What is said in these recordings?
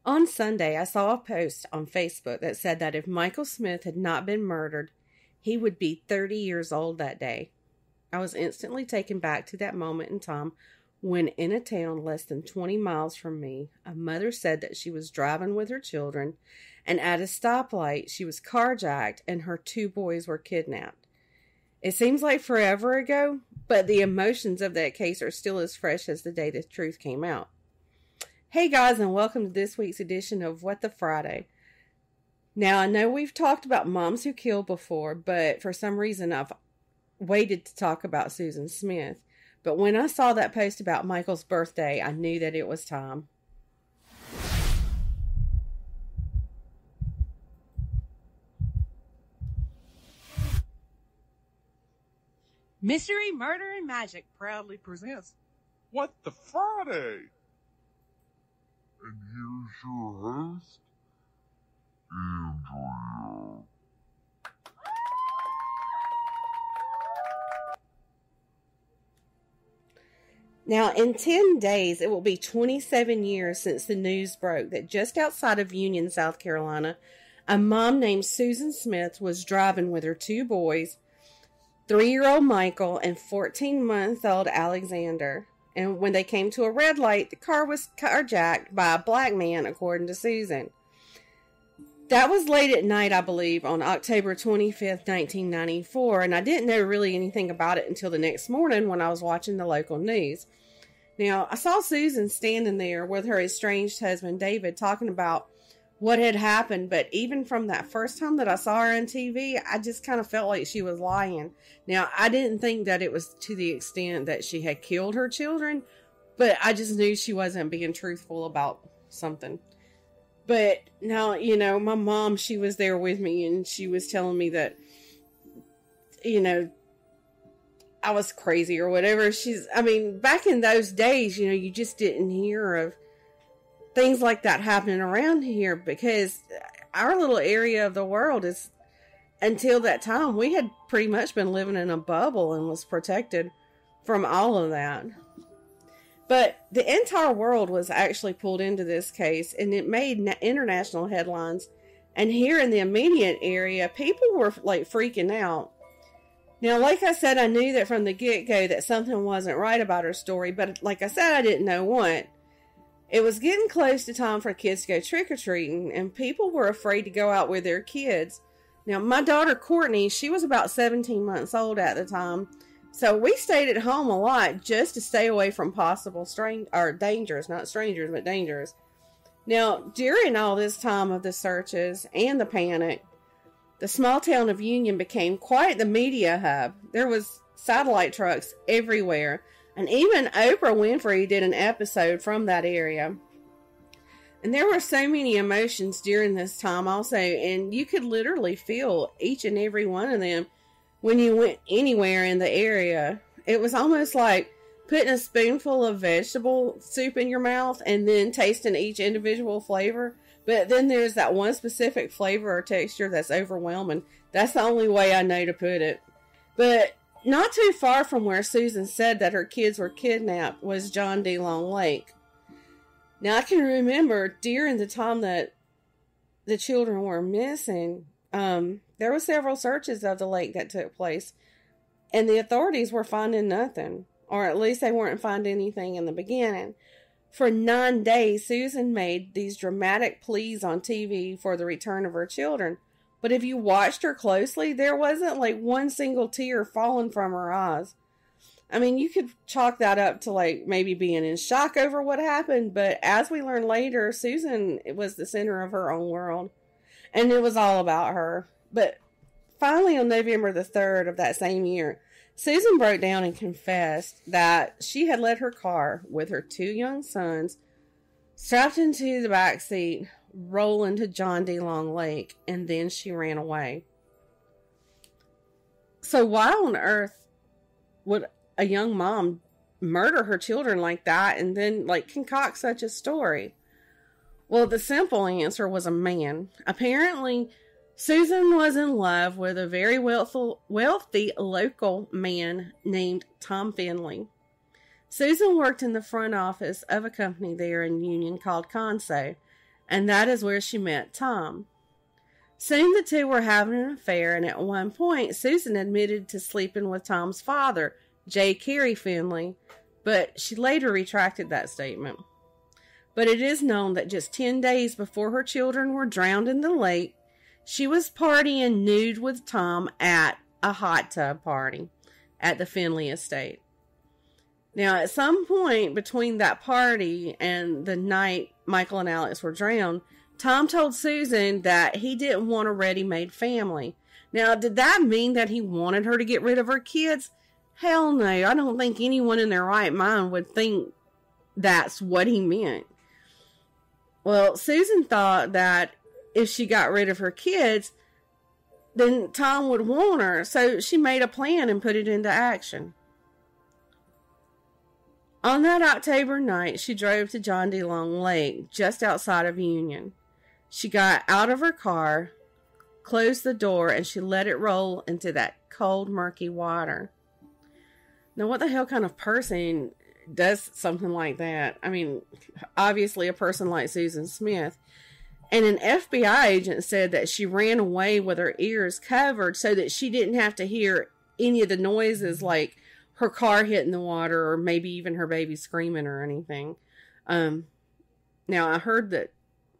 On Sunday, I saw a post on Facebook that said that if Michael Smith had not been murdered, he would be 30 years old that day. I was instantly taken back to that moment in time when, in a town less than 20 miles from me, a mother said that she was driving with her children, and at a stoplight, she was carjacked and her 2 boys were kidnapped. It seems like forever ago, but the emotions of that case are still as fresh as the day the truth came out. Hey guys, and welcome to this week's edition of WTFriday. Now, I know we've talked about moms who kill before, but for some reason I've waited to talk about Susan Smith. But when I saw that post about Michael's birthday, I knew that it was time. Mystery, Murder, and Magic proudly presents What the Friday? And here's your host, Andrea. Now, in 10 days, it will be 27 years since the news broke that just outside of Union, South Carolina, a mom named Susan Smith was driving with her 2 boys, 3-year-old Michael and 14-month-old Alexander. And when they came to a red light, the car was carjacked by a black man, according to Susan. That was late at night, I believe, on October 25th, 1994, and I didn't know really anything about it until the next morning when I was watching the local news. Now, I saw Susan standing there with her estranged husband, David, talking about what had happened, but even from that first time that I saw her on TV, I just kind of felt like she was lying. Now, I didn't think that it was to the extent that she had killed her children, but I just knew she wasn't being truthful about something. But now, my mom, she was there with me, and she was telling me that, I was crazy or whatever. Back in those days, you just didn't hear of things like that happening around here, because our little area of the world is, until that time, we had pretty much been living in a bubble and was protected from all of that. But the entire world was actually pulled into this case, and it made international headlines. And here in the immediate area, people were like freaking out. Now, like I said, I knew that from the get-go that something wasn't right about her story, but like I said, I didn't know what. It was getting close to time for kids to go trick-or-treating, and people were afraid to go out with their kids. Now, my daughter, Courtney, she was about 17 months old at the time, so we stayed at home a lot just to stay away from possible dangers, not strangers, but dangers. Now, during all this time of the searches and the panic, the small town of Union became quite the media hub. There was satellite trucks everywhere. And even Oprah Winfrey did an episode from that area. And there were so many emotions during this time also. And you could literally feel each and every one of them when you went anywhere in the area. It was almost like putting a spoonful of vegetable soup in your mouth and then tasting each individual flavor. But then there's that one specific flavor or texture that's overwhelming. That's the only way I know to put it. But not too far from where Susan said that her kids were kidnapped was John D. Long Lake. Now, I can remember during the time that the children were missing, there were several searches of the lake that took place, and the authorities were finding nothing, or at least they weren't finding anything in the beginning. For 9 days, Susan made these dramatic pleas on TV for the return of her children. But if you watched her closely, there wasn't like one single tear falling from her eyes. You could chalk that up to like maybe being in shock over what happened. But as we learned later, Susan was the center of her own world. And it was all about her. But finally, on November the 3rd of that same year, Susan broke down and confessed that she had let her car with her 2 young sons strapped into the back seat roll into John D. Long Lake, and then she ran away. So why on earth would a young mom murder her children like that and then concoct such a story? Well, the simple answer was a man. Apparently, Susan was in love with a very wealthy local man named Tom Finley. Susan worked in the front office of a company there in Union called Conso. and that is where she met Tom. Soon the two were having an affair, and at one point, Susan admitted to sleeping with Tom's father, J. Carey Finley, but she later retracted that statement. But it is known that just 10 days before her children were drowned in the lake, she was partying nude with Tom at a hot tub party at the Finley estate. Now, at some point between that party and the night Michael and Alex were drowned, Tom told Susan that he didn't want a ready-made family. Now, did that mean that he wanted her to get rid of her kids? Hell no. I don't think anyone in their right mind would think that's what he meant. Well, Susan thought that if she got rid of her kids, then Tom would want her. So she made a plan and put it into action. On that October night, she drove to John D. Long Lake, just outside of Union. She got out of her car, closed the door, and she let it roll into that cold, murky water. Now, what the hell kind of person does something like that? I mean, obviously a person like Susan Smith. And an FBI agent said that she ran away with her ears covered so that she didn't have to hear any of the noises like her car hitting the water or maybe even her baby screaming or anything. Now, I heard that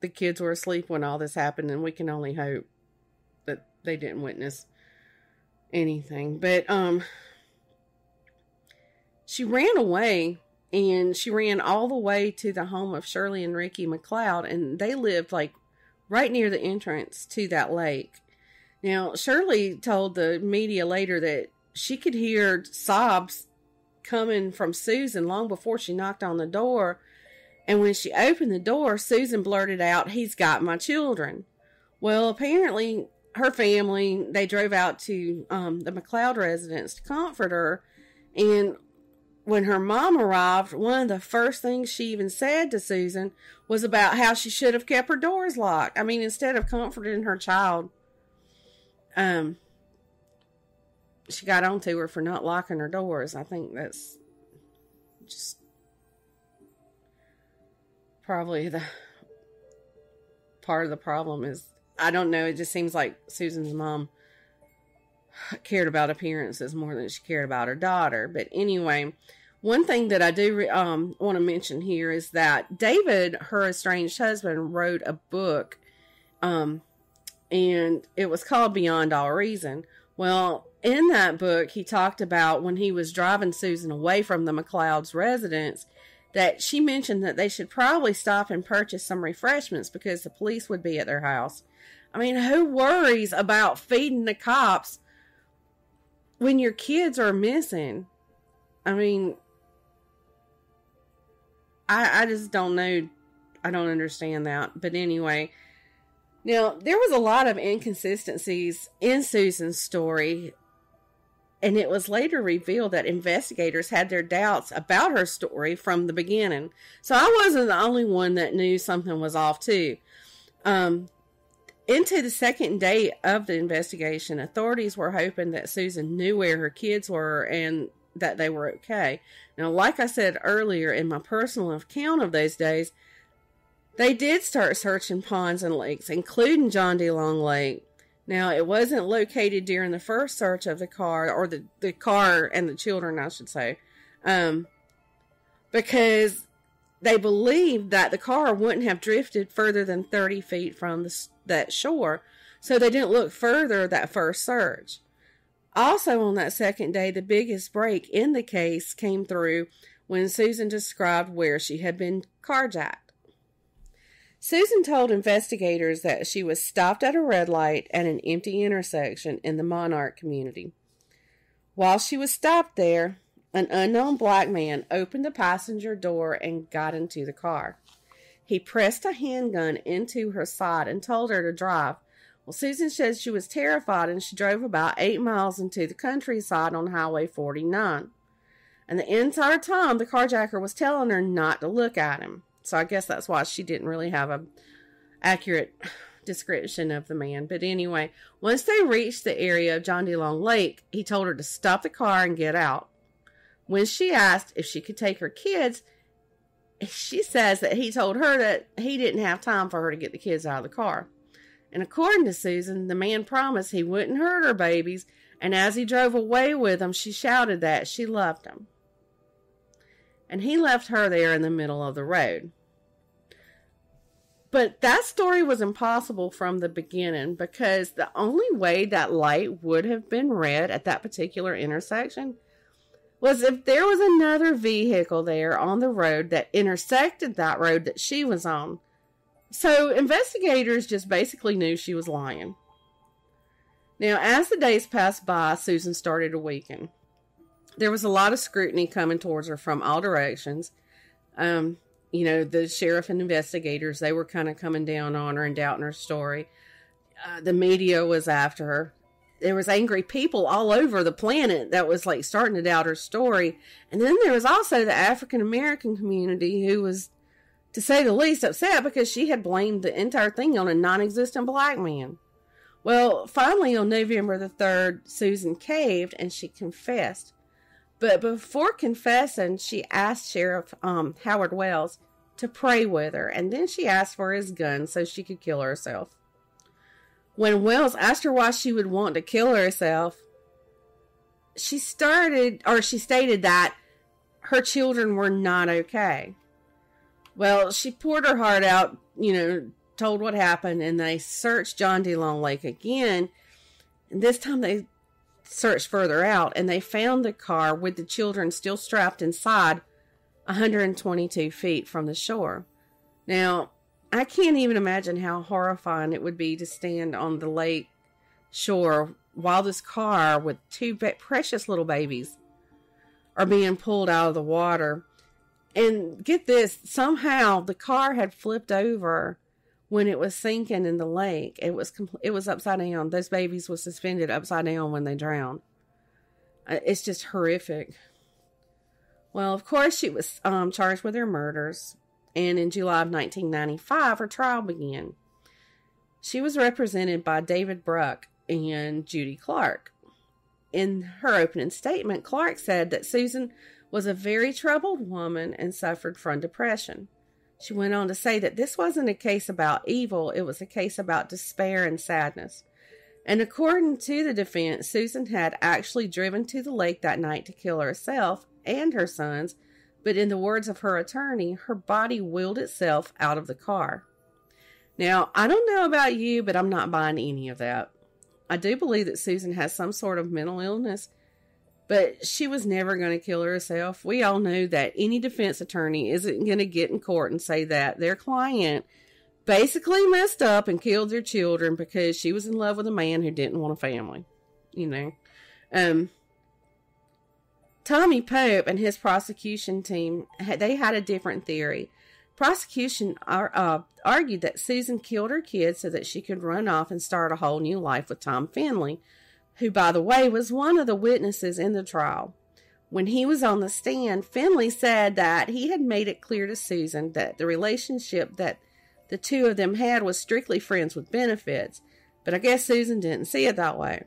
the kids were asleep when all this happened, and we can only hope that they didn't witness anything. But she ran away, and she ran all the way to the home of Shirley and Ricky McLeod, and they lived like right near the entrance to that lake. Now, Shirley told the media later that she could hear sobs coming from Susan long before she knocked on the door. And when she opened the door, Susan blurted out, "He's got my children." Well, apparently her family, they drove out to the McLeod residence to comfort her. And when her mom arrived, one of the first things she even said to Susan was about how she should have kept her doors locked. I mean, instead of comforting her child, she got on to her for not locking her doors. I think that's just probably the part of the problem is, I don't know, it just seems like Susan's mom cared about appearances more than she cared about her daughter. But anyway, one thing that I do want to mention here is that David, her estranged husband, wrote a book, and it was called Beyond All Reason. Well, in that book, he talked about when he was driving Susan away from the McLeod's residence, that she mentioned that they should probably stop and purchase some refreshments because the police would be at their house. I mean, who worries about feeding the cops when your kids are missing? I mean, I just don't know. I don't understand that. But anyway, now, there was a lot of inconsistencies in Susan's story, and it was later revealed that investigators had their doubts about her story from the beginning. So I wasn't the only one that knew something was off too. Into the second day of the investigation, authorities were hoping that Susan knew where her kids were and that they were okay. Now, like I said earlier in my personal account of those days, they did start searching ponds and lakes, including John D. Long Lake. Now, it wasn't located during the first search of the car, or the car and the children, I should say, because they believed that the car wouldn't have drifted further than 30 feet from that shore, so they didn't look further that first search. Also, on that second day, the biggest break in the case came through when Susan described where she had been carjacked. Susan told investigators that she was stopped at a red light at an empty intersection in the Monarch community. While she was stopped there, an unknown black man opened the passenger door and got into the car. He pressed a handgun into her side and told her to drive. Well, Susan said she was terrified, and she drove about 8 miles into the countryside on Highway 49. And the entire time, the carjacker was telling her not to look at him. So I guess that's why she didn't really have an accurate description of the man. But anyway, once they reached the area of John D. Long Lake, he told her to stop the car and get out. When she asked if she could take her kids, she says that he told her that he didn't have time for her to get the kids out of the car. And according to Susan, the man promised he wouldn't hurt her babies, and as he drove away with them, she shouted that she loved him. And he left her there in the middle of the road. But that story was impossible from the beginning, because the only way that light would have been red at that particular intersection was if there was another vehicle there on the road that intersected that road that she was on. So investigators just basically knew she was lying. Now, as the days passed by, Susan started to weaken. There was a lot of scrutiny coming towards her from all directions. The sheriff and investigators, they were kind of coming down on her and doubting her story. The media was after her. There was angry people all over the planet that was like starting to doubt her story. And then there was also the African American community who was, to say the least, upset because she had blamed the entire thing on a non-existent black man. Well, finally on November the 3rd, Susan caved and she confessed. But before confessing, she asked Sheriff Howard Wells to pray with her, and then she asked for his gun so she could kill herself. When Wells asked her why she would want to kill herself, she stated that her children were not okay. Well, she poured her heart out, told what happened, and they searched John D. Long Lake again. And this time they searched further out, and they found the car with the children still strapped inside 122 feet from the shore. Now, I can't even imagine how horrifying it would be to stand on the lake shore while this car with two precious little babies are being pulled out of the water. And get this, somehow the car had flipped over when it was sinking in the lake. It was upside down. Those babies were suspended upside down when they drowned. It's just horrific. Well, of course, she was charged with her murders. And in July of 1995, her trial began. She was represented by David Bruck and Judy Clark. In her opening statement, Clark said that Susan was a very troubled woman and suffered from depression. She went on to say that this wasn't a case about evil, it was a case about despair and sadness. And according to the defense, Susan had actually driven to the lake that night to kill herself and her sons, but in the words of her attorney, her body willed itself out of the car. Now, I don't know about you, but I'm not buying any of that. I do believe that Susan has some sort of mental illness, but she was never going to kill herself. We all know that any defense attorney isn't going to get in court and say that their client basically messed up and killed their children because she was in love with a man who didn't want a family. Tommy Pope and his prosecution team, they had a different theory. Prosecution argued that Susan killed her kids so that she could run off and start a whole new life with Tom Finley, who, by the way, was one of the witnesses in the trial. When he was on the stand, Finley said that he had made it clear to Susan that the relationship that the two of them had was strictly friends with benefits, but I guess Susan didn't see it that way.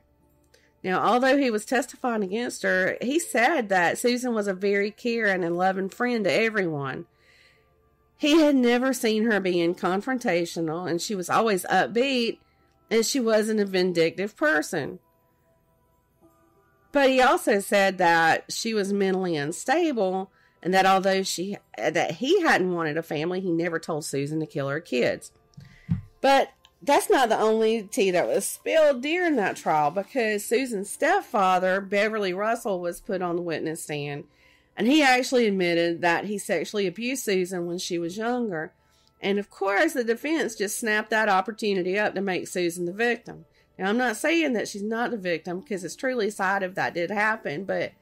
Now, although he was testifying against her, he said that Susan was a very caring and loving friend to everyone. He had never seen her being confrontational, and she was always upbeat, and she wasn't a vindictive person. But he also said that she was mentally unstable, and that although that he hadn't wanted a family, he never told Susan to kill her kids. But that's not the only tea that was spilled during that trial, because Susan's stepfather, Beverly Russell, was put on the witness stand, and he actually admitted that he sexually abused Susan when she was younger. And of course, the defense just snapped that opportunity up to make Susan the victim. Now, I'm not saying that she's not the victim, because it's truly sad if that did happen, but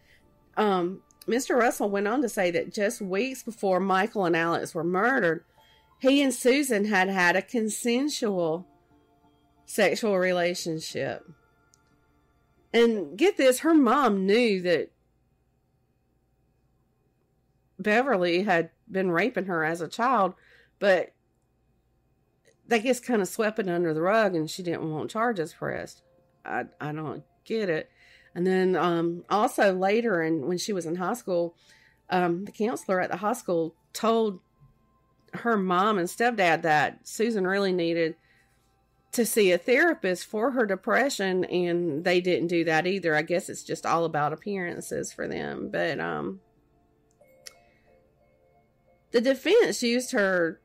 Mr. Russell went on to say that just weeks before Michael and Alex were murdered, he and Susan had had a consensual sexual relationship. And get this, her mom knew that Beverly had been raping her as a child, but they just kind of swept it under the rug, and she didn't want charges pressed. I don't get it. And then also later, and when she was in high school, the counselor at the high school told her mom and stepdad that Susan really needed to see a therapist for her depression, and they didn't do that either. I guess it's just all about appearances for them. But the defense used her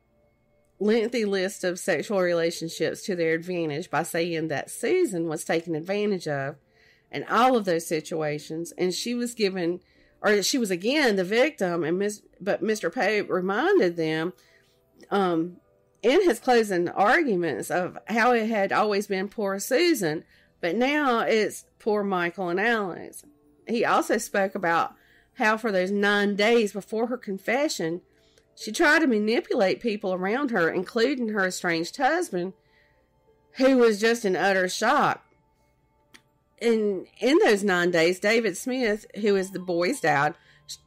lengthy list of sexual relationships to their advantage by saying that Susan was taken advantage of in all of those situations, and she was given, or she was again the victim. But Mr. Pope reminded them in his closing arguments of how it had always been poor Susan, but now it's poor Michael and Alex. He also spoke about how for those 9 days before her confession, she tried to manipulate people around her, including her estranged husband, who was just in utter shock. And in those 9 days, David Smith, who is the boy's dad,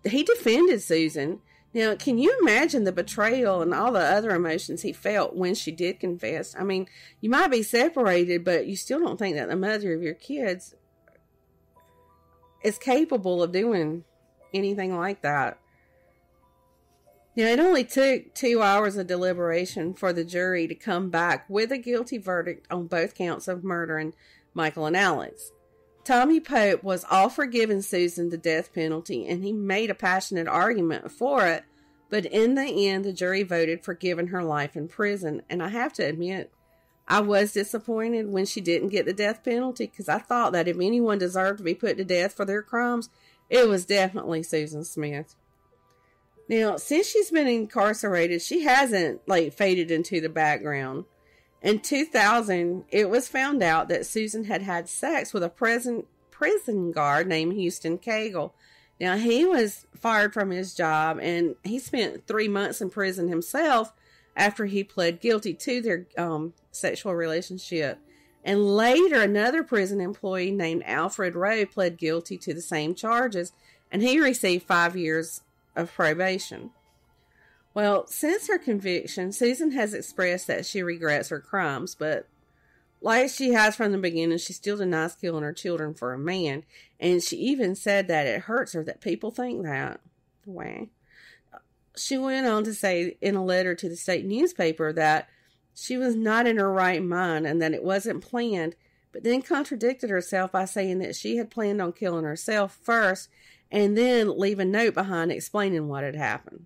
he defended Susan. Now, can you imagine the betrayal and all the other emotions he felt when she did confess? I mean, you might be separated, but you still don't think that the mother of your kids is capable of doing anything like that. Now, it only took 2 hours of deliberation for the jury to come back with a guilty verdict on both counts of murdering Michael and Alex. Tommy Pope was all for giving Susan the death penalty, and he made a passionate argument for it, but in the end, the jury voted for giving her life in prison. And I have to admit, I was disappointed when she didn't get the death penalty, because I thought that if anyone deserved to be put to death for their crimes, it was definitely Susan Smith. Now, since she's been incarcerated, she hasn't, faded into the background. In 2000, it was found out that Susan had had sex with a prison guard named Houston Cagle. Now, he was fired from his job, and he spent 3 months in prison himself after he pled guilty to their sexual relationship. And later, another prison employee named Alfred Rowe pled guilty to the same charges, and he received 5 years of probation. Well, since her conviction, Susan has expressed that she regrets her crimes, but like she has from the beginning, she still denies killing her children for a man, and she even said that it hurts her that people think that. Wow. She went on to say in a letter to the state newspaper that she was not in her right mind and that it wasn't planned, but then contradicted herself by saying that she had planned on killing herself first and then leave a note behind explaining what had happened.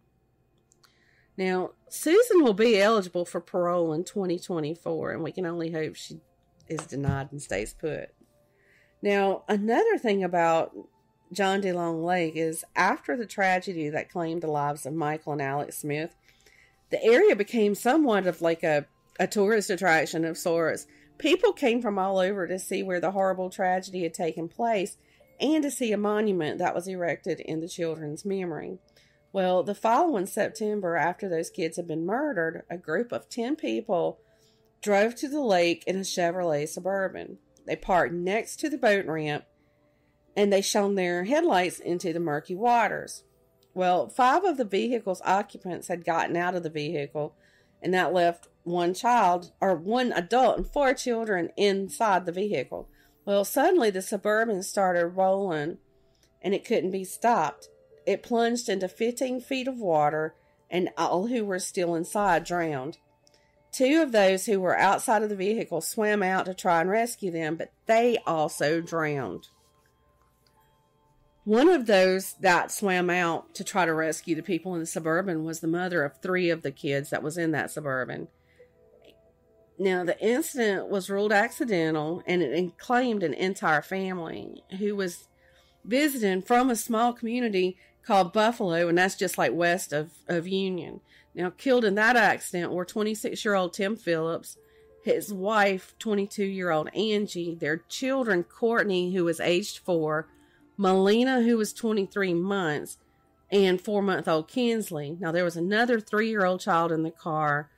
Now, Susan will be eligible for parole in 2024, and we can only hope she is denied and stays put. Now, another thing about John DeLong Lake is after the tragedy that claimed the lives of Michael and Alex Smith, the area became somewhat of a tourist attraction of sorts. People came from all over to see where the horrible tragedy had taken place and to see a monument that was erected in the children's memory. Well, the following September, after those kids had been murdered, a group of 10 people drove to the lake in a Chevrolet Suburban. They parked next to the boat ramp, and they shone their headlights into the murky waters. Well, 5 of the vehicle's occupants had gotten out of the vehicle, and that left one adult and 4 children inside the vehicle. Well, suddenly the Suburban started rolling, and it couldn't be stopped. It plunged into 15 feet of water, and all who were still inside drowned. 2 of those who were outside of the vehicle swam out to try and rescue them, but they also drowned. One of those that swam out to try to rescue the people in the Suburban was the mother of 3 of the kids that was in that Suburban. Now, the incident was ruled accidental, and it claimed an entire family who was visiting from a small community called Buffalo, and that's just west of Union. Now, killed in that accident were 26-year-old Tim Phillips, his wife, 22-year-old Angie, their children, Courtney, who was aged 4, Melina, who was 23 months, and 4-month-old Kinsley. Now, there was another 3-year-old child in the car,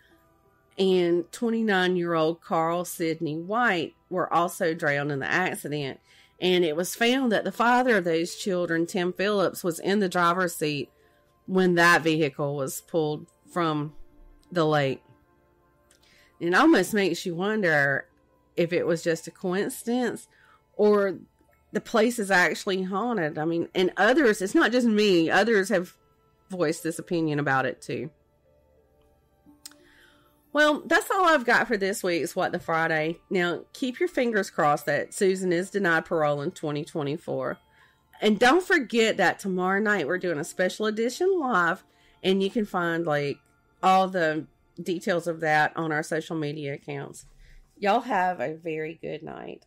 and 29-year-old Carl Sidney White were also drowned in the accident. And it was found that the father of those children, Tim Phillips, was in the driver's seat when that vehicle was pulled from the lake. It almost makes you wonder if it was just a coincidence or the place is actually haunted. I mean, and others, it's not just me, others have voiced this opinion about it too. Well, that's all I've got for this week's What the Friday. Now, keep your fingers crossed that Susan is denied parole in 2024. And don't forget that tomorrow night we're doing a special edition live, and you can find like all the details of that on our social media accounts. Y'all have a very good night.